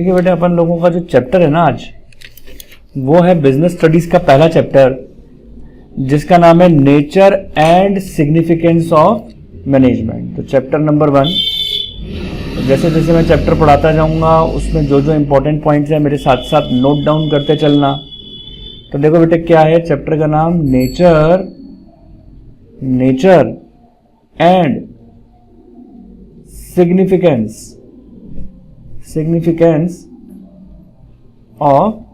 देखिए बेटे, अपन लोगों का जो चैप्टर है ना आज, वो है बिजनेस स्टडीज का पहला चैप्टर, जिसका नाम है nature and significance of management. तो चैप्टर नंबर 1, जैसे जैसे मैं चैप्टर पढ़ाता जाऊंगा उसमें जो जो इंपॉर्टेंट पॉइंट्स हैं मेरे साथ साथ नोट डाउन करते चलना। तो देखो बेटे, क्या है चैप्टर का नाम, nature and significance of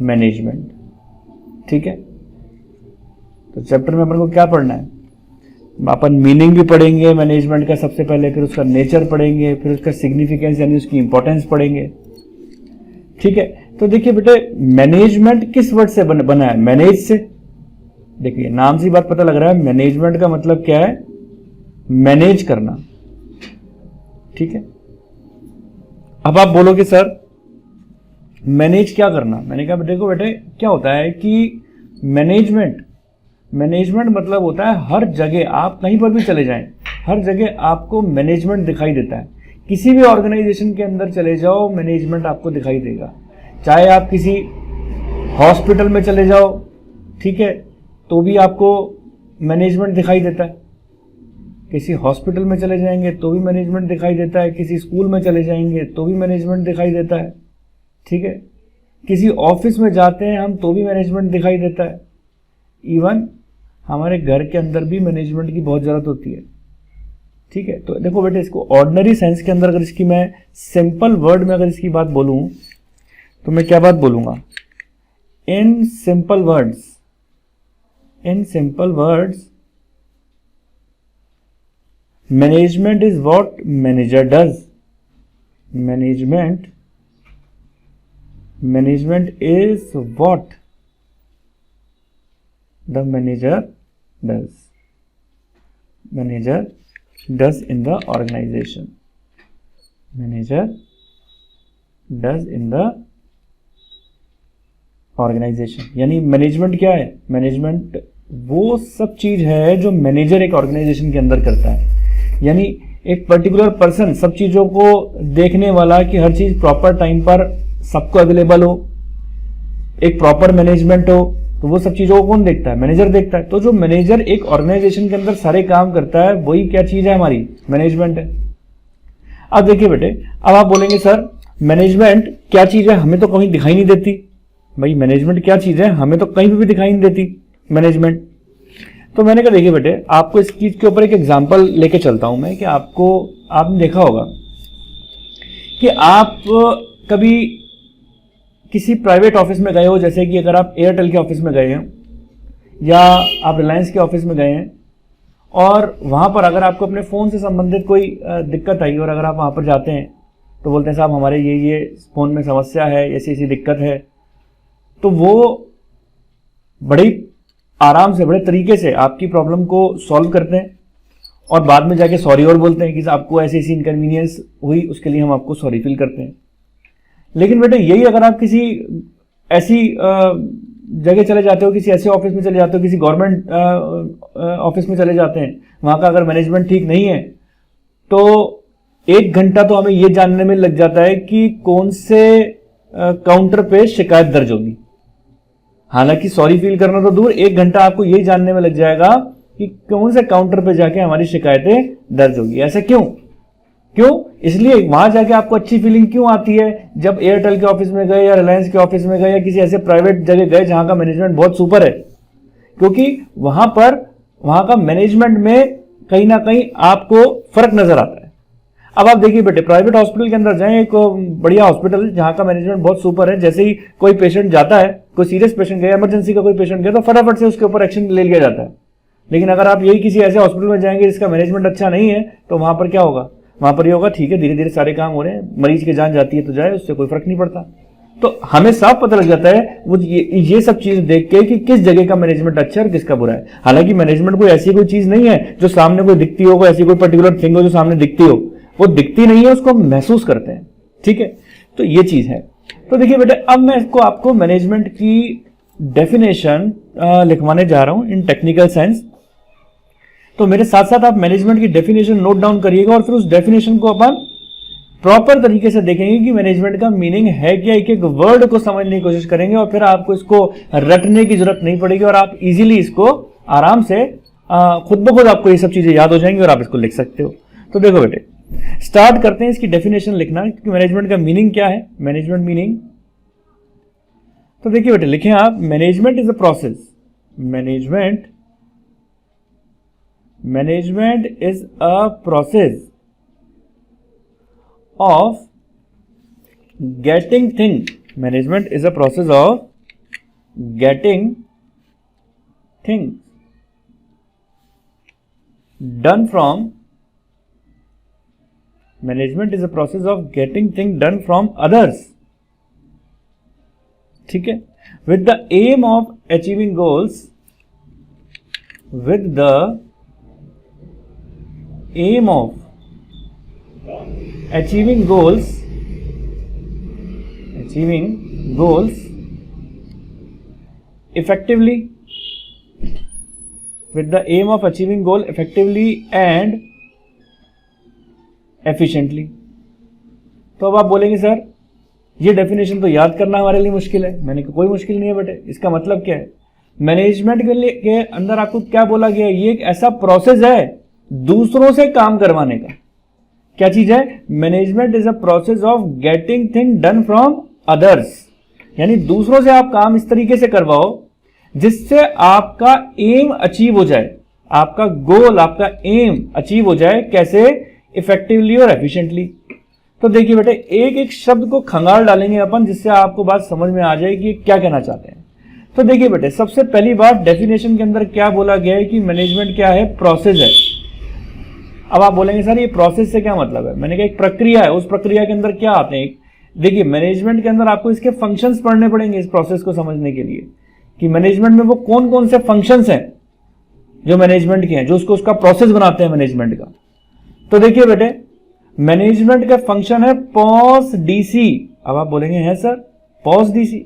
management. ठीक है, तो चैप्टर में अपन को क्या पढ़ना है, अपन मीनिंग भी पढ़ेंगे मैनेजमेंट का सबसे पहले, फिर उसका नेचर पढ़ेंगे, फिर उसका सिग्निफिकेंस यानी उसकी इंपॉर्टेंस पढ़ेंगे। ठीक है, तो देखिए बेटे, मैनेजमेंट किस वर्ड से बना है, मैनेज से। देखिए नाम से बात पता लग रहा है, मैनेजमेंट का मतलब क्या है, मैनेज करना। ठीक है, अब आप बोलोगे सर मैनेज क्या करना। मैंने कहा देखो बेटे, क्या होता है कि मैनेजमेंट मतलब होता है हर जगह, आप कहीं पर भी चले जाएं, हर जगह आपको मैनेजमेंट दिखाई देता है। किसी भी ऑर्गेनाइजेशन के अंदर चले जाओ, मैनेजमेंट आपको दिखाई देगा। चाहे आप किसी हॉस्पिटल में चले जाओ, ठीक है, तो भी आपको मैनेजमेंट दिखाई देता है। किसी हॉस्पिटल में चले जाएंगे तो भी मैनेजमेंट दिखाई देता है, किसी स्कूल में चले जाएंगे तो भी मैनेजमेंट दिखाई देता है। ठीक है, किसी ऑफिस में जाते हैं हम तो भी मैनेजमेंट दिखाई देता है। इवन हमारे घर के अंदर भी मैनेजमेंट की बहुत ज़रूरत होती है। ठीक है, तो देखो बेटे, इसको ऑर्डिनरी सेंस के अंदर अगर इसकी मैं सिंपल वर्ड में अगर इसकी बात बोलूं तो मैं क्या बात बोलूंगा, in simple words management is what manager does. Management is what the manager does in the organization. यानी मैनेजमेंट क्या है, मैनेजमेंट वो सब चीज है जो मैनेजर एक ऑर्गेनाइजेशन के अंदर करता है। यानी एक पर्टिकुलर पर्सन सब चीजों को देखने वाला कि हर चीज प्रॉपर टाइम पर सबको अवेलेबल हो, एक प्रॉपर मैनेजमेंट हो, तो वो सब चीजों को कौन देखता है, मैनेजर देखता है। तो जो मैनेजर एक ऑर्गेनाइजेशन के अंदर सारे काम करता है, वही क्या चीज है, हमारी मैनेजमेंट है। अब देखिए बेटे, अब आप बोलेंगे सर मैनेजमेंट क्या चीज है, हमें तो कहीं दिखाई नहीं देती। भाई मैनेजमेंट क्या चीज है, हमें तो कहीं भी दिखाई नहीं देती मैनेजमेंट। तो मैंने कहा देखिए बेटे, आपको इस चीज के ऊपर एक एग्जाम्पल लेके चलता हूं मैं, कि आपने देखा होगा कि आप कभी किसी प्राइवेट ऑफिस में गए हो, जैसे कि अगर आप एयरटेल के ऑफिस में गए हैं या आप रिलायंस के ऑफिस में गए हैं, और वहां पर अगर आपको अपने फ़ोन से संबंधित कोई दिक्कत आई और अगर आप वहां पर जाते हैं तो बोलते हैं साहब हमारे ये फ़ोन में समस्या है, ऐसी दिक्कत है, तो वो बड़ी आराम से, बड़े तरीके से आपकी प्रॉब्लम को सॉल्व करते हैं और बाद में जाके सॉरी और बोलते हैं कि आपको ऐसी इनकन्वीनियंस हुई, उसके लिए हम आपको सॉरी फील करते हैं। लेकिन बेटे यही अगर आप किसी ऐसी जगह चले जाते हो, किसी ऐसे ऑफिस में चले जाते हो, किसी गवर्नमेंट ऑफिस में चले जाते हैं, वहां का अगर मैनेजमेंट ठीक नहीं है तो 1 घंटा तो हमें यह जानने में लग जाता है कि कौन से काउंटर पे शिकायत दर्ज होगी। हालांकि सॉरी फील करना तो दूर, 1 घंटा आपको यही जानने में लग जाएगा कि कौन से काउंटर पे जाके हमारी शिकायतें दर्ज होगी। ऐसा क्यों? इसलिए वहां जाके आपको अच्छी फीलिंग क्यों आती है जब एयरटेल के ऑफिस में गए या रिलायंस के ऑफिस में गए या किसी ऐसे प्राइवेट जगह गए जहां का मैनेजमेंट बहुत सुपर है? क्योंकि वहां का मैनेजमेंट में कहीं ना कहीं आपको फर्क नजर आता है। अब आप देखिए बेटे, प्राइवेट हॉस्पिटल के अंदर जाएं, एक बढ़िया हॉस्पिटल जहां का मैनेजमेंट बहुत सुपर है, जैसे ही कोई पेशेंट जाता है, कोई सीरियस पेशेंट गया, इमरजेंसी का कोई पेशेंट गया, तो फटाफट से उसके ऊपर एक्शन ले लिया जाता है। लेकिन अगर आप यही किसी ऐसे हॉस्पिटल में जाएंगे जिसका मैनेजमेंट अच्छा नहीं है, तो वहां पर क्या होगा, वहां पर ये होगा ठीक है धीरे धीरे सारे काम हो रहे हैं, मरीज की जान जाती है तो जाए, उससे कोई फर्क नहीं पड़ता। तो हमें साफ पता लग जाता है वो ये सब चीज देख के कि किस जगह का मैनेजमेंट अच्छा है और किसका बुरा है। हालांकि मैनेजमेंट कोई ऐसी कोई चीज नहीं है जो सामने कोई दिखती हो, कोई ऐसी कोई पर्टिकुलर थिंग हो जो सामने दिखती हो, वो दिखती नहीं है, उसको हम महसूस करते हैं। ठीक है, तो ये चीज है। तो देखिए बेटे, अब मैं इसको आपको मैनेजमेंट की डेफिनेशन लिखवाने जा रहा हूं इन टेक्निकल सेंस। तो मेरे साथ साथ आप मैनेजमेंट की डेफिनेशन नोट डाउन करिएगा और फिर उस डेफिनेशन को अपन प्रॉपर तरीके से देखेंगे कि मैनेजमेंट का मीनिंग है क्या, एक एक वर्ड को समझने की कोशिश करेंगे और फिर आपको इसको रटने की जरूरत नहीं पड़ेगी और आप इजीली इसको आराम से खुद ब खुद आपको ये सब चीजें याद हो जाएंगी और आप इसको लिख सकते हो। तो देखो बेटे, स्टार्ट करते हैं इसकी डेफिनेशन लिखना कि मैनेजमेंट का मीनिंग क्या है। मैनेजमेंट मीनिंग, तो देखिए बेटे लिखें आप, management is a process, management is a process of getting things. Management is a process of getting things done from. Management is a process of getting things done from others. ठीक है, with the aim of achieving goals. With the aim of achieving goals effectively, with the aim of achieving goal effectively and efficiently. तो अब आप बोलेंगे sir ये definition तो याद करना हमारे लिए मुश्किल है। मैंने कहा कोई मुश्किल नहीं है बेटे, इसका मतलब क्या है, मैनेजमेंट के अंदर आपको क्या बोला गया है, ये एक ऐसा प्रोसेस है दूसरों से काम करवाने का। क्या चीज है, management is a process of getting thing done from others, यानी दूसरों से आप काम इस तरीके से करवाओ जिससे आपका एम अचीव हो जाए, आपका गोल, आपका एम अचीव हो जाए। कैसे, इफेक्टिवली और एफिशिएंटली। तो देखिए बेटे, एक एक शब्द को खंगाल डालेंगे अपन जिससे आपको बात समझ में आ जाए कि क्या कहना चाहते हैं। तो देखिए बेटे, सबसे पहली बात डेफिनेशन के अंदर क्या बोला गया है कि मैनेजमेंट क्या है, प्रोसेस है। अब आप बोलेंगे सर ये प्रोसेस से क्या मतलब है, मैंने कहा एक प्रक्रिया है, उस प्रक्रिया के अंदर क्या आते हैं। देखिए मैनेजमेंट के अंदर आपको इसके फंक्शंस पढ़ने पड़ेंगे इस प्रोसेस को समझने के लिए कि मैनेजमेंट में वो कौन कौन से फंक्शंस हैं जो मैनेजमेंट के हैं, जो उसका प्रोसेस बनाते हैं मैनेजमेंट का। तो देखिए बेटे, मैनेजमेंट का फंक्शन है पॉस डीसी। अब आप बोलेंगे हैं सर पॉस डीसी,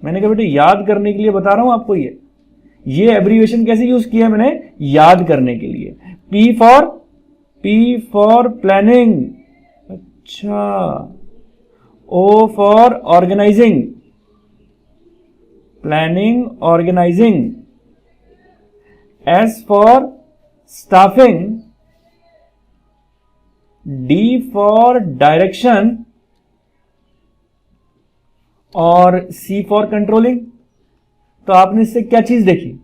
मैंने कहा बेटे याद करने के लिए बता रहा हूं आपको, ये एब्रीविएशन कैसे यूज किया है मैंने, याद करने के लिए। पी फॉर प्लानिंग, अच्छा, O for organising, planning organising, S for staffing, D for direction और सी फॉर कंट्रोलिंग। तो आपने इससे क्या चीज देखी,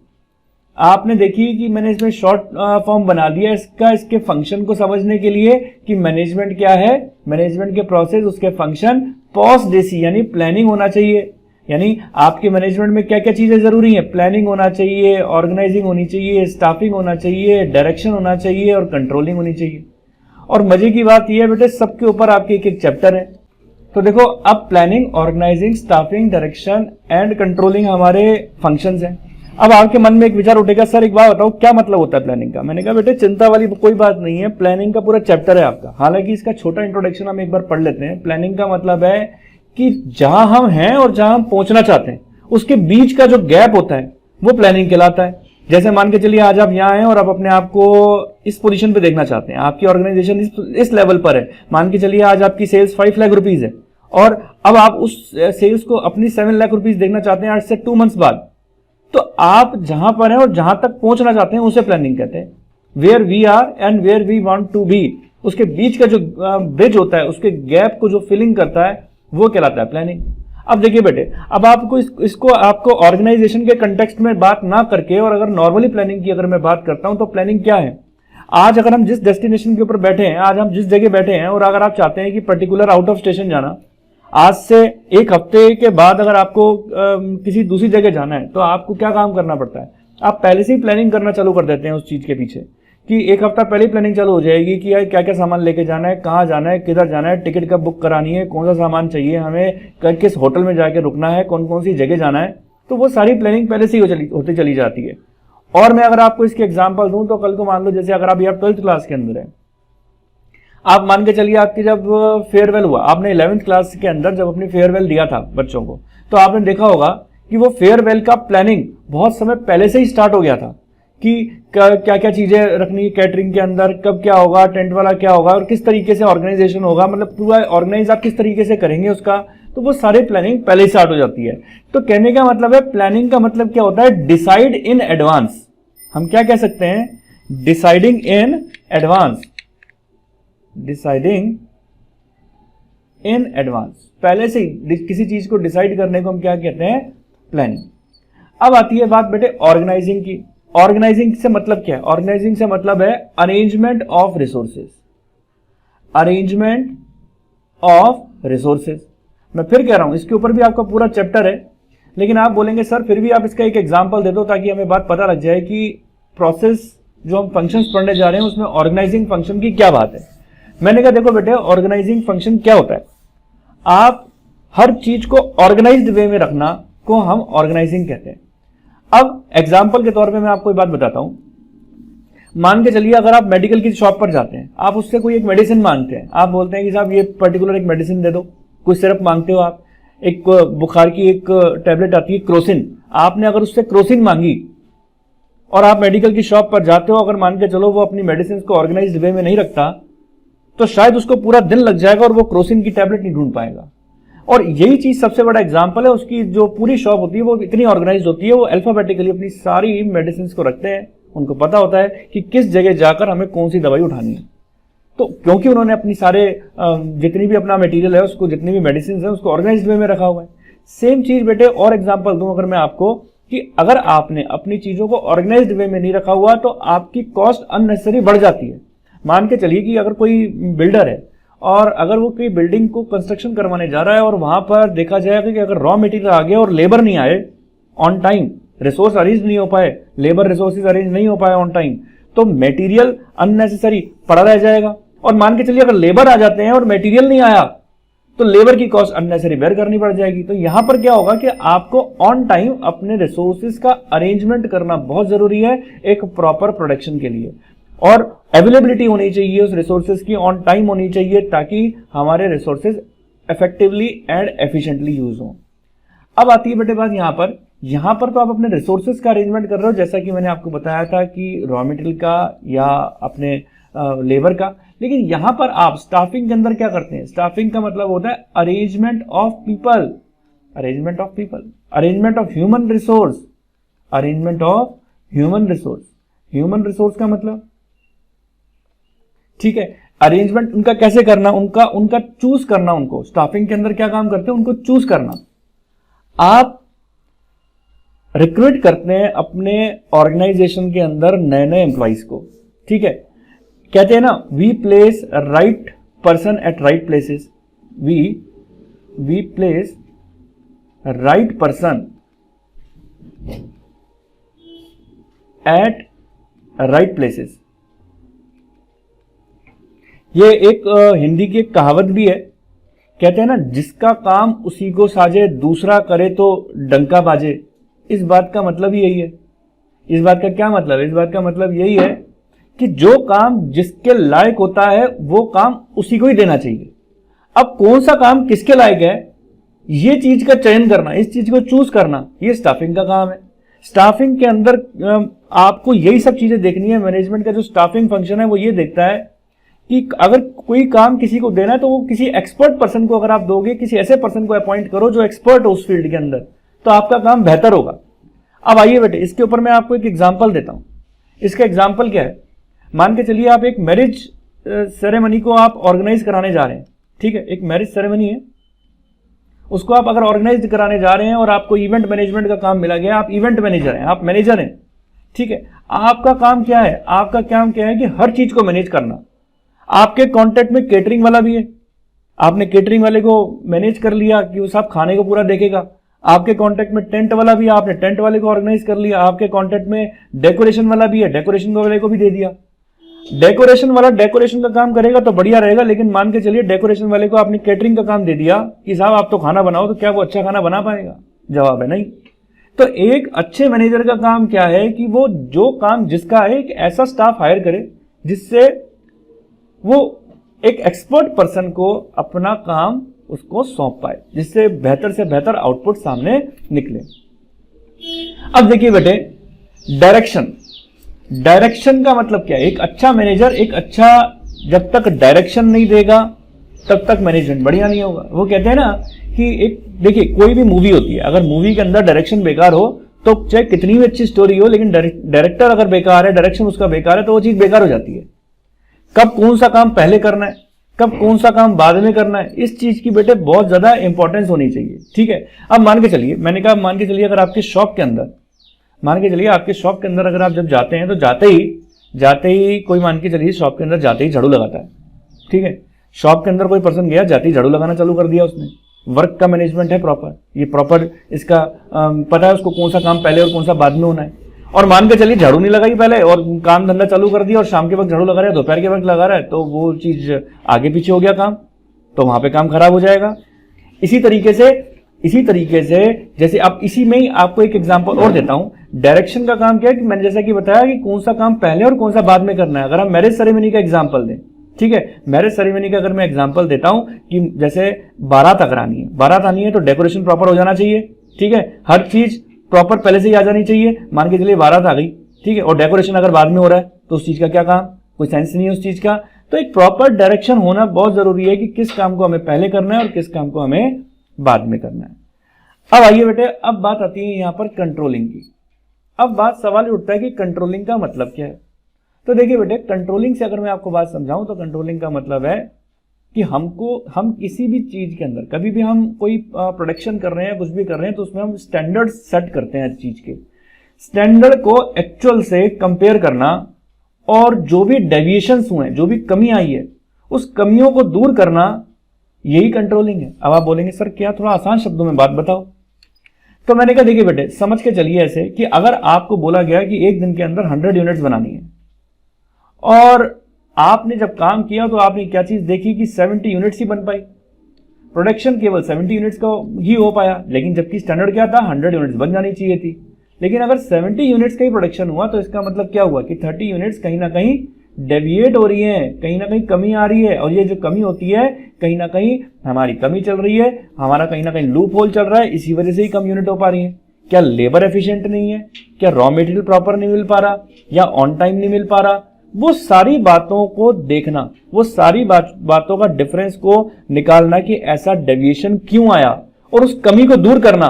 आपने देखी कि मैंने इसमें शॉर्ट फॉर्म बना दिया इसके फंक्शन को समझने के लिए कि मैनेजमेंट क्या है, मैनेजमेंट के प्रोसेस, उसके फंक्शन, पॉस डेसी यानी प्लानिंग होना चाहिए। यानी आपके मैनेजमेंट में क्या क्या चीजें जरूरी हैं, प्लानिंग होना चाहिए, ऑर्गेनाइजिंग होनी चाहिए, स्टाफिंग होना चाहिए, डायरेक्शन होना चाहिए और कंट्रोलिंग होनी चाहिए। और मजे की बात यह है बेटे, सबके ऊपर आपके एक एक चैप्टर है। तो देखो, अब planning, organising, staffing, direction and controlling हमारे फंक्शंस हैं। अब आपके मन में एक विचार उठेगा, सर एक बात बताओ क्या मतलब होता है प्लानिंग का। मैंने कहा बेटे चिंता वाली कोई बात नहीं है, प्लानिंग का पूरा चैप्टर है आपका। हालांकि इसका छोटा इंट्रोडक्शन हम एक बार पढ़ लेते हैं। प्लानिंग का मतलब है कि जहां हम हैं और जहां हम पहुंचना चाहते हैं उसके बीच का जो गैप होता है वो प्लानिंग कहलाता है। जैसे मान के चलिए आज आप यहाँ हैं और आप अपने आप को इस पोजीशन पे देखना चाहते हैं, आपकी ऑर्गेनाइजेशन इस लेवल पर है। मान के चलिए आज आपकी सेल्स 5 लाख रुपीज है और अब आप उस सेल्स को अपनी 7 लाख रुपीज देखना चाहते हैं आज से 2 मंथ्स बाद। तो आप जहां पर हैं और जहां तक पहुंचना चाहते हैं उसे प्लानिंग कहते हैं। Where we are and where we want to be, उसके बीच का जो ब्रिज होता है, उसके गैप को जो फिलिंग करता है वो कहलाता है प्लानिंग। अब देखिए बेटे, अब आपको इसको आपको ऑर्गेनाइजेशन के कंटेक्स्ट में बात ना करके और अगर नॉर्मली प्लानिंग की अगर मैं बात करता हूं तो प्लानिंग क्या है। आज अगर हम जिस डेस्टिनेशन के ऊपर बैठे हैं, आज हम जिस जगह बैठे हैं और अगर आप चाहते हैं कि पर्टिकुलर आउट ऑफ स्टेशन जाना, आज से 1 हफ्ते के बाद अगर आपको किसी दूसरी जगह जाना है तो आपको क्या काम करना पड़ता है, आप पहले से ही प्लानिंग करना चालू कर देते हैं उस चीज के पीछे कि 1 हफ्ता पहले ही प्लानिंग चालू हो जाएगी कि यार क्या क्या सामान लेके जाना है, कहाँ जाना है, किधर जाना है, टिकट कब बुक करानी है, कौन सा सामान चाहिए हमें, किस होटल में जाके रुकना है, कौन कौन सी जगह जाना है। तो वो सारी प्लानिंग पहले से ही होती चली जाती है। और मैं अगर आपको इसकी एग्जाम्पल दूं तो कल को मान लो जैसे अगर आप 12th क्लास के अंदर है, आप मान के चलिए आपकी जब फेयरवेल हुआ, आपने 11th क्लास के अंदर जब अपनी फेयरवेल दिया था बच्चों को, तो आपने देखा होगा कि वो फेयरवेल का प्लानिंग बहुत समय पहले से ही स्टार्ट हो गया था कि क्या क्या चीजें रखनी है कैटरिंग के अंदर, कब क्या होगा, टेंट वाला क्या होगा और किस तरीके से ऑर्गेनाइजेशन होगा, मतलब पूरा ऑर्गेनाइज आप किस तरीके से करेंगे उसका, तो वो सारे प्लानिंग पहले ही स्टार्ट हो जाती है। तो कहने का मतलब है प्लानिंग का मतलब क्या होता है, डिसाइड इन एडवांस। हम क्या कह सकते हैं, deciding in advance, deciding in advance, पहले से ही किसी चीज को डिसाइड करने को हम क्या कहते हैं, प्लानिंग। अब आती है बात बेटे ऑर्गेनाइजिंग की। ऑर्गेनाइजिंग से मतलब क्या है, ऑर्गेनाइजिंग से मतलब है arrangement of resources, arrangement of resources. मैं फिर कह रहा हूं इसके ऊपर भी आपका पूरा चैप्टर है, लेकिन आप बोलेंगे सर फिर भी आप इसका एक एग्जांपल दे दो ताकि हमें बात पता लग जाए कि प्रोसेस जो हम फंक्शंस पढ़ने जा रहे हैं उसमें ऑर्गेनाइजिंग फंक्शन की क्या बात है। मैंने कहा देखो बेटे ऑर्गेनाइजिंग फंक्शन क्या होता है, आप हर चीज को ऑर्गेनाइज्ड वे में रखना को हम ऑर्गेनाइजिंग कहते हैं। अब एग्जांपल के तौर पे मैं आपको एक बात बताता हूं, मान के चलिए अगर आप मेडिकल की शॉप पर जाते हैं, आप उससे कोई एक मेडिसिन मांगते हैं, आप बोलते हैं कि साहब ये पर्टिकुलर एक मेडिसिन दे दो, कोई सिरप मांगते हो आप, एक बुखार की एक टैबलेट आती है क्रोसिन, आपने अगर उससे क्रोसिन मांगी और आप मेडिकल की शॉप पर जाते हो, अगर मान के चलो वो अपनी मेडिसिन को ऑर्गेनाइज्ड वे में नहीं रखता तो शायद उसको पूरा दिन लग जाएगा और वो क्रोसिन की टैबलेट नहीं ढूंढ पाएगा। और यही चीज सबसे बड़ा एग्जांपल है, उसकी जो पूरी शॉप होती है वो इतनी ऑर्गेनाइज होती है, वो अल्फाबेटिकली अपनी सारी मेडिसिन को रखते हैं, उनको पता होता है कि किस जगह जाकर हमें कौन सी दवाई उठानी है। तो क्योंकि उन्होंने अपनी सारे जितनी भी अपना मटेरियल है उसको, जितनी भी मेडिसिन है उसको ऑर्गेनाइज्ड वे में रखा हुआ है। सेम चीज बेटे और एग्जांपल दूं अगर मैं आपको, कि अगर आपने अपनी चीजों को ऑर्गेनाइज्ड वे में नहीं रखा हुआ तो आपकी कॉस्ट अननेसेसरी बढ़ जाती है। मान के चलिए कि अगर कोई बिल्डर है और अगर वो कोई बिल्डिंग को कंस्ट्रक्शन करवाने जा रहा है और वहां पर देखा जाएगा कि अगर रॉ मटेरियल आ गया और लेबर नहीं आए ऑन टाइम, रिसोर्स अरेंज नहीं हो पाए, लेबर रिसोर्सेज अरेंज नहीं हो पाए ऑन टाइम, तो मटेरियल अननेसेसरी पड़ा रह जाएगा। और मान के चलिए अगर लेबर आ जाते हैं और मटेरियल नहीं आया तो लेबर की कॉस्ट अननेसेसरी बेयर करनी पड़ जाएगी। तो यहां पर क्या होगा कि आपको ऑन टाइम अपने रिसोर्सेज का अरेंजमेंट करना बहुत जरूरी है एक प्रॉपर प्रोडक्शन के लिए, और अवेलेबिलिटी होनी चाहिए उस रिसोर्सेज की, ऑन टाइम होनी चाहिए ताकि हमारे resources effectively and efficiently use हो। अब आती है बेटे बात यहां पर तो आप अपने रिसोर्सेज का अरेंजमेंट कर रहे हो, जैसा कि मैंने आपको बताया था कि रॉ मटेरियल का या अपने लेबर का, लेकिन यहां पर आप स्टाफिंग के अंदर क्या करते हैं, स्टाफिंग का मतलब होता है arrangement of people, arrangement of people, arrangement of human resource, arrangement of human resource. Human resource का मतलब ठीक है, अरेंजमेंट उनका कैसे करना, उनका चूज करना, उनको स्टाफिंग के अंदर क्या काम करते हैं उनको चूज करना। आप रिक्रूट करते हैं अपने ऑर्गेनाइजेशन के अंदर नए नए एम्प्लॉइज को, ठीक है, कहते हैं ना we place right person at right places, we place right person at right places. ये एक हिंदी की एक कहावत भी है, कहते हैं ना जिसका काम उसी को साजे दूसरा करे तो डंका बाजे। इस बात का मतलब ही यही है। इस बात का क्या मतलब है, इस बात का मतलब यही है कि जो काम जिसके लायक होता है वो काम उसी को ही देना चाहिए। अब कौन सा काम किसके लायक है ये चीज का चयन करना, इस चीज को चूज करना, ये स्टाफिंग का काम है। स्टाफिंग के अंदर आपको यही सब चीजें देखनी है। मैनेजमेंट का जो स्टाफिंग फंक्शन है वो ये देखता है कि अगर कोई काम किसी को देना है तो वो किसी एक्सपर्ट पर्सन को अगर आप दोगे, किसी ऐसे पर्सन को अपॉइंट करो जो एक्सपर्ट हो उस फील्ड के अंदर, तो आपका काम बेहतर होगा। अब आइए बेटे इसके ऊपर मैं आपको एक एग्जांपल देता हूं। इसका एग्जांपल क्या है, मान के चलिए आप एक मैरिज सेरेमनी को आप ऑर्गेनाइज कराने जा रहे हैं, ठीक है, एक मैरिज सेरेमनी है, उसको आप अगर ऑर्गेनाइज कराने जा रहे हैं और आपको इवेंट मैनेजमेंट का काम मिला गया, आप इवेंट मैनेजर हैं, आप मैनेजर हैं, ठीक है। आपका काम क्या है, आपका काम क्या है कि हर चीज को मैनेज करना। आपके कॉन्टेक्ट में केटरिंग वाला भी है, आपने केटरिंग वाले को मैनेज कर लिया कि वो सब खाने को पूरा देखेगा। आपके कॉन्टेक्ट में टेंट वाला भी है, आपने टेंट वाले को ऑर्गेनाइज कर लिया। आपके कॉन्टेक्ट में डेकोरेशन वाला भी है, डेकोरेशन वाले को भी दे दिया। डेकोरेशन वाला डेकोरेशन का काम करेगा तो बढ़िया रहेगा, लेकिन मान के चलिए डेकोरेशन वाले को आपने केटरिंग का काम दे दिया कि साहब आप तो खाना बनाओ, तो क्या वो अच्छा खाना बना पाएगा? जवाब है नहीं। तो एक अच्छे मैनेजर का काम क्या है कि वो जो काम जिसका है एक ऐसा स्टाफ हायर करे जिससे वो एक एक्सपर्ट पर्सन को अपना काम उसको सौंप पाए, जिससे बेहतर से बेहतर आउटपुट सामने निकले। अब देखिए बेटे डायरेक्शन, डायरेक्शन का मतलब क्या है? एक अच्छा मैनेजर एक अच्छा जब तक डायरेक्शन नहीं देगा तब तक मैनेजमेंट बढ़िया नहीं होगा। वो कहते हैं ना कि एक देखिए कोई भी मूवी होती है, अगर मूवी के अंदर डायरेक्शन बेकार हो तो चाहे कितनी भी अच्छी स्टोरी हो, लेकिन डायरेक्टर अगर बेकार है, डायरेक्शन उसका बेकार है, तो वो चीज बेकार हो जाती है। कब कौन सा काम पहले करना है, कब कौन सा काम बाद में करना है, इस चीज की बेटे बहुत ज्यादा इंपॉर्टेंस होनी चाहिए। ठीक है, अब मान के चलिए, मैंने कहा मान के चलिए अगर आपके शॉप के अंदर, मान के चलिए आपके शॉप के अंदर अगर आप जब जाते हैं तो जाते ही कोई मान के चलिए शॉप के अंदर जाते ही झाड़ू लगाता है। ठीक है, शॉप के अंदर कोई पर्सन गया, जाते ही झाड़ू लगाना चालू कर दिया उसने। वर्क का मैनेजमेंट है प्रॉपर, ये प्रॉपर इसका पता है उसको कौन सा काम पहले और कौन सा बाद में होना है। और मान के चलिए झाड़ू नहीं लगाई पहले और काम धंधा चालू कर दिया और शाम के वक्त झाड़ू लगा रहा है, दोपहर के वक्त लगा रहा है, तो वो चीज आगे पीछे हो गया काम, तो वहां पे काम खराब हो जाएगा। इसी तरीके से जैसे आप इसी में ही आपको एक एग्जांपल और देता हूं। डायरेक्शन का काम क्या है कि मैंने जैसा कि बताया कि कौन सा काम पहले और कौन सा बाद में करना है। अगर हम मैरिज सेरेमनी का एग्जांपल दें, ठीक है, मैरिज सेरेमनी का अगर मैं एग्जांपल देता हूं कि जैसे बारात अगर आनी है तो डेकोरेशन प्रॉपर हो जाना चाहिए। ठीक है, हर चीज प्रॉपर पहले से ही आ जानी चाहिए। मान के चलिए बारात आ गई, ठीक है, और डेकोरेशन अगर बाद में हो रहा है तो उस चीज का क्या काम, कोई सेंस नहीं है उस चीज का। तो एक प्रॉपर डायरेक्शन होना बहुत जरूरी है कि किस काम को हमें पहले करना है और किस काम को हमें बाद में करना है। अब आइए बेटे, अब बात आती है यहां पर कंट्रोलिंग की। अब सवाल उठता है कि कंट्रोलिंग का मतलब क्या है। तो देखिए बेटे, कंट्रोलिंग से अगर मैं आपको बात समझाऊं तो कंट्रोलिंग का मतलब है कि हम किसी भी चीज के अंदर, कभी भी हम कोई प्रोडक्शन कर रहे हैं, कुछ भी कर रहे हैं, तो उसमें हम स्टैंडर्ड सेट करते हैं हर चीज के। स्टैंडर्ड को एक्चुअल से कंपेयर करना और जो भी डेविएशंस हुए, जो भी कमी आई है, उस कमियों को दूर करना, यही कंट्रोलिंग है। अब आप बोलेंगे सर क्या, थोड़ा आसान शब्दों में बात बताओ। तो मैंने कहा देखिए बेटे, समझ के चलिए ऐसे कि अगर आपको बोला गया कि एक दिन के अंदर 100 यूनिट्स बनानी है और आपने जब काम किया तो आपने क्या चीज देखी कि 70 यूनिट्स ही बन पाई, प्रोडक्शन केवल 70 यूनिट्स का ही हो पाया, लेकिन जबकि स्टैंडर्ड क्या था, 100 यूनिट्स बन जानी चाहिए थी। लेकिन अगर 70 यूनिट्स का ही प्रोडक्शन हुआ तो इसका मतलब क्या हुआ कि 30 यूनिट्स कहीं ना कहीं डेविएट हो रही है, कहीं ना कहीं कमी आ रही है। और ये जो कमी होती है, कहीं ना कहीं हमारी कमी चल रही है, हमारा कहीं ना कहीं लूप होल चल रहा है, इसी वजह से ही कम यूनिट हो पा रही है। क्या लेबर एफिशिएंट नहीं है, क्या रॉ मटेरियल प्रॉपर नहीं मिल पा रहा, या ऑन टाइम नहीं मिल पा रहा, वो सारी बातों को देखना, वो सारी बातों का डिफरेंस को निकालना कि ऐसा डेविएशन क्यों आया और उस कमी को दूर करना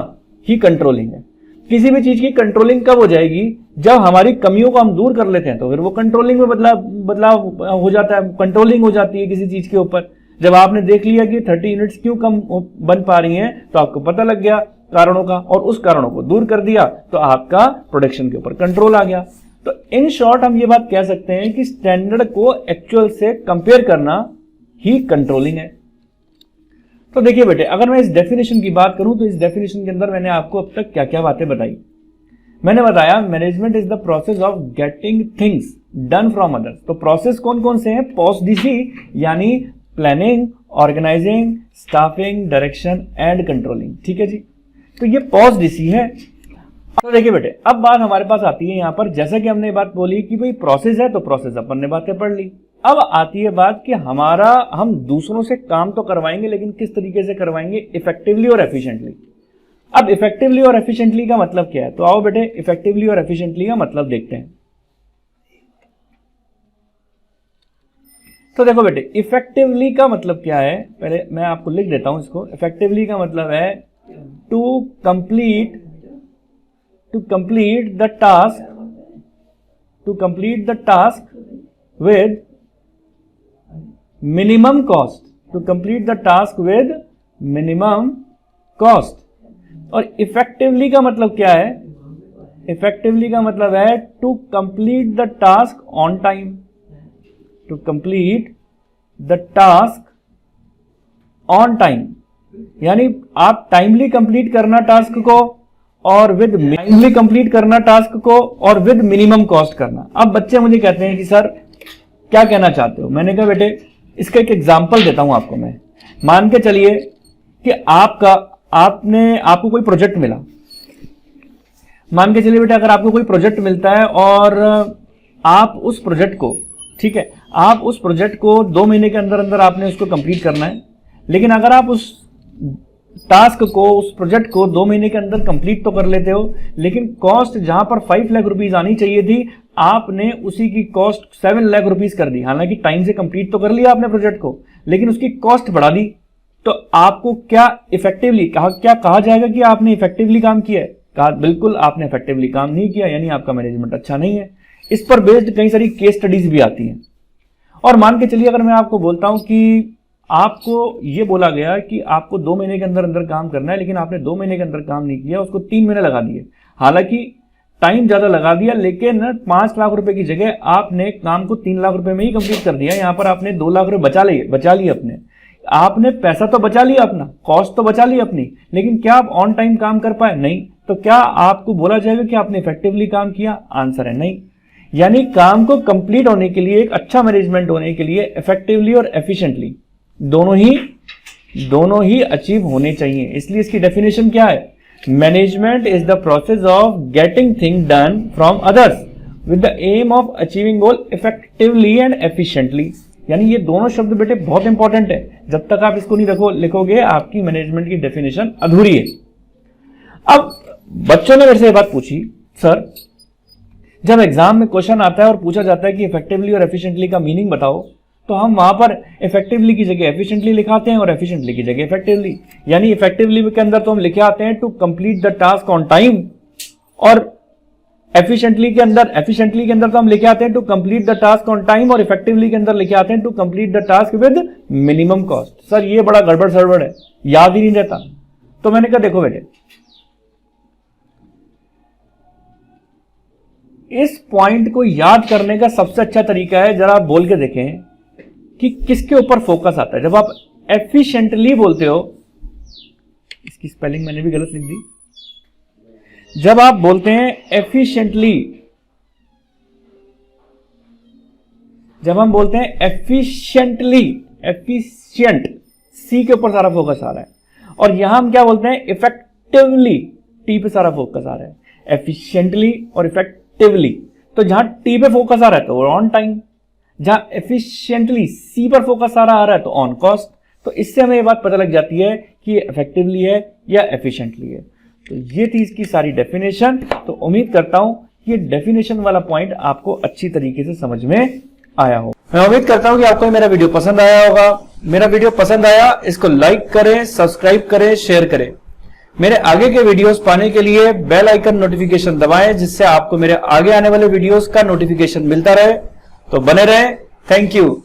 ही कंट्रोलिंग है। किसी भी चीज की कंट्रोलिंग कब हो जाएगी, जब हमारी कमियों को हम दूर कर लेते हैं, तो फिर वो कंट्रोलिंग में बदलाव हो जाता है, कंट्रोलिंग हो जाती है किसी चीज के ऊपर। जब आपने देख लिया कि 30 यूनिट्स क्यों कम बन पा रही हैं, तो आपको पता लग गया कारणों का, और उस कारणों को दूर कर दिया तो आपका प्रोडक्शन के ऊपर कंट्रोल आ गया। तो इन शॉर्ट हम ये बात कह सकते हैं कि स्टैंडर्ड को एक्चुअल से कंपेयर करना ही कंट्रोलिंग है। तो देखिए बेटे, अगर मैं इस डेफिनेशन की बात करूं तो इस डेफिनेशन के अंदर मैंने आपको अब तक क्या क्या बातें बताई। मैंने बताया management is the process of getting things done from others. तो प्रोसेस कौन कौन से हैं? पोस्ट डीसी यानी planning, organising, staffing, direction and controlling. ठीक है जी, तो ये पोस्ट डीसी है। तो देखिए बेटे, अब बात हमारे पास आती है यहां पर, जैसा कि हमने बात बोली कि भाई प्रोसेस है, तो प्रोसेस अपन ने बातें पढ़ ली। अब आती है बात कि हम दूसरों से काम तो करवाएंगे, लेकिन किस तरीके से करवाएंगे, इफेक्टिवली और एफिशिएंटली। अब इफेक्टिवली और एफिशिएंटली का मतलब क्या है? तो आओ बेटे, इफेक्टिवली और एफिशिएंटली का मतलब देखते हैं। तो देखो बेटे, इफेक्टिवली का मतलब क्या है, पहले मैं आपको लिख देता हूं इसको। इफेक्टिवली का मतलब है to complete the task with minimum cost, to complete the task with minimum cost। और effectively का मतलब क्या है? effectively का मतलब है to complete the task on time, to complete the task on time, यानी आप टाइमली कंप्लीट करना टास्क को, और विद टाइमली कंप्लीट करना टास्क को, और विद मिनिमम कॉस्ट करना। अब बच्चे मुझे कहते हैं कि सर क्या कहना चाहते हो? मैंने कहा बेटे, इसका एक एग्जांपल देता हूं आपको मैं। मान के चलिए कि आपको कोई प्रोजेक्ट मिला। मान के चलिए बेटे, अगर आपको कोई प्रोजेक्ट मिलता है और आप उस प्रोजेक्ट को, ठीक है, आप उस प्रोजेक्ट को 2 महीने के अंदर अंदर आपने उसको कंप्लीट करना है। लेकिन अगर आप उस टास्क को, उस प्रोजेक्ट को 2 महीने के अंदर कंप्लीट तो कर लेते हो, लेकिन कॉस्ट जहां पर 5 लाख रुपीज आनी चाहिए थी, आपने उसी की कॉस्ट 7 लाख रुपीस कर दी, हालांकि टाइम से कंप्लीट तो कर लिया आपने प्रोजेक्ट को, लेकिन उसकी कॉस्ट बढ़ा दी, तो आपको क्या इफेक्टिवली क्या कहा जाएगा कि आपने इफेक्टिवली काम किया है? कहा बिल्कुल आपने इफेक्टिवली काम नहीं किया, यानी आपका मैनेजमेंट अच्छा नहीं है। इस पर बेस्ड कई सारी केस स्टडीज भी आती हैं। और मान के चलिए अगर मैं आपको बोलता हूं कि आपको ये बोला गया कि आपको 2 महीने के अंदर अंदर काम करना है, लेकिन आपने 2 महीने के अंदर काम नहीं किया, उसको 3 महीने लगा दिए, हालांकि टाइम ज्यादा लगा दिया, लेकिन 5 लाख रुपए की जगह आपने काम को 3 लाख रुपए में ही कंप्लीट कर दिया। यहां पर आपने 2 लाख रुपए बचा लिए आपने पैसा तो बचा लिया, अपना कॉस्ट तो बचा ली अपनी, लेकिन क्या आप ऑन टाइम काम कर पाए? नहीं। तो क्या आपको बोला जाएगा कि आपने इफेक्टिवली काम किया? आंसर है नहीं। यानी काम को कंप्लीट होने के लिए, एक अच्छा मैनेजमेंट होने के लिए इफेक्टिवली और एफिशिएंटली दोनों ही अचीव होने चाहिए। इसलिए इसकी डेफिनेशन क्या है? Management is the process of getting thing done from others with the aim of achieving goal effectively and efficiently. यानी ये दोनों शब्द बेटे बहुत इंपॉर्टेंट है, जब तक आप इसको नहीं लिखोगे आपकी मैनेजमेंट की डेफिनेशन अधूरी है। अब बच्चों ने मेरे से ये बात पूछी, सर जब एग्जाम में क्वेश्चन आता है और पूछा जाता है कि इफेक्टिवली और एफिशिएंटली का मीनिंग बताओ, तो हम वहां पर इफेक्टिवली की जगह एफिशिएंटली लिखाते हैं और एफिशिएंटली की जगह इफेक्टिवली। यानी इफेक्टिवली के अंदर तो हम लिखे आते हैं to complete the task on time, और एफिशिएंटली के अंदर तो हम लिखे आते हैं to complete the task on time, और इफेक्टिवली के अंदर लिखे आते हैं to complete the task with minimum cost. Sir ये बड़ा गड़बड़ सड़बड़ है, याद ही नहीं रहता। तो मैंने कहा देखो बेटे, इस पॉइंट को याद करने का सबसे अच्छा तरीका है, जरा आप बोल के देखें कि किसके ऊपर फोकस आता है। जब आप एफिशिएंटली बोलते हो, इसकी स्पेलिंग मैंने भी गलत लिख दी, जब आप बोलते हैं एफिशिएंटली, जब हम बोलते हैं एफिशिएंटली, एफिशिएंट सी के ऊपर सारा फोकस आ रहा है, और यहां हम क्या बोलते हैं इफेक्टिवली, टी पे सारा फोकस आ रहा है। एफिशिएंटली और इफेक्टिवली, तो जहां टी पे फोकस आ रहा है तो ऑन टाइम, जहां एफिशिएंटली सी पर फोकस आ रहा है तो ऑन कॉस्ट। तो इससे हमें ये बात पता लग जाती है कि ये इफेक्टिवली है या एफिशिएंटली है। तो ये थी इसकी सारी डेफिनेशन। तो उम्मीद करता हूं कि ये डेफिनेशन वाला पॉइंट आपको अच्छी तरीके से समझ में आया हो। मैं उम्मीद करता हूं कि आपको मेरा वीडियो पसंद आया होगा। मेरा वीडियो पसंद आया, इसको लाइक करें, सब्सक्राइब करें, शेयर करें। मेरे आगे के वीडियोस पाने के लिए बेल आइकन नोटिफिकेशन दबाएं, जिससे आपको मेरे आगे आने वाले वीडियोस का नोटिफिकेशन मिलता रहे। तो बने रहें। Thank you.